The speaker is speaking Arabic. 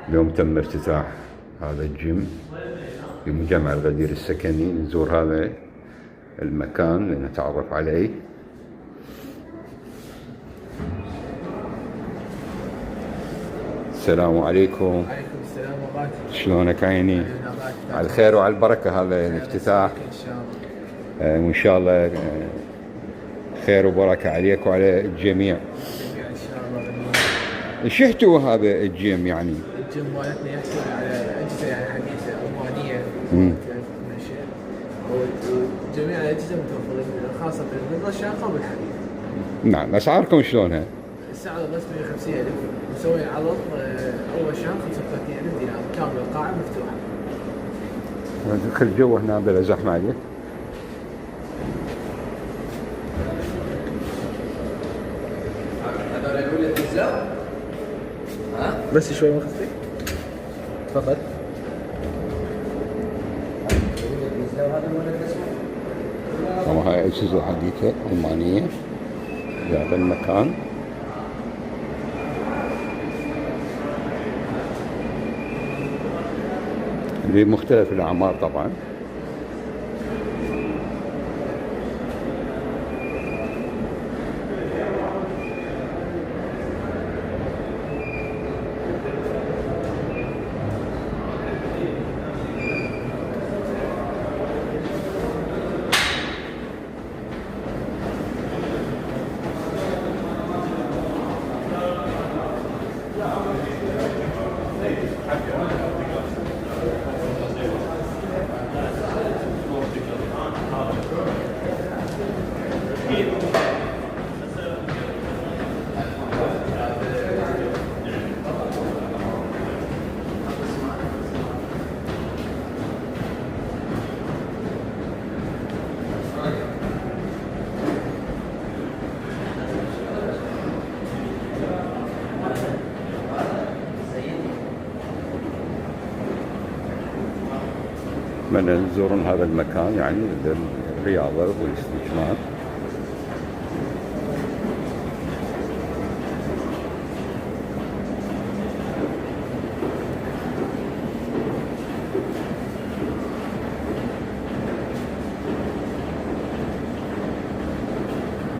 اليوم تم افتتاح هذا الجيم في مجمع الغدير السكني. نزور هذا المكان لنتعرف عليه. السلام عليكم. وعليكم السلام وبركاته. شلونك عيني؟ على الخير وعلى البركة هذا الافتتاح، ان شاء الله. وإن شاء الله خير وبركة عليك وعلى الجميع. ان شاء الله. شهتوا هذا الجيم يعني؟ الجيم مالتنا يحتوي على اجهزه يعني حديثه رومانيه وجميع الاجهزه متوفره خاصه بالرشاقه والحديد. نعم. اسعاركم شلونها؟ السعر الرسمي 50,000، مسوي عرض اول شهر 35,000 دينار كامل، القاعه مفتوحه. ندخل الجو هنا بلا زحمه عليك. بس شوي مخفي. تفضل. طبعا هاي أجهزة حديثة ألمانية في هذا المكان. بمختلف الأعمار طبعا. من تزورون هذا المكان يعني للرياضة والاستجمام.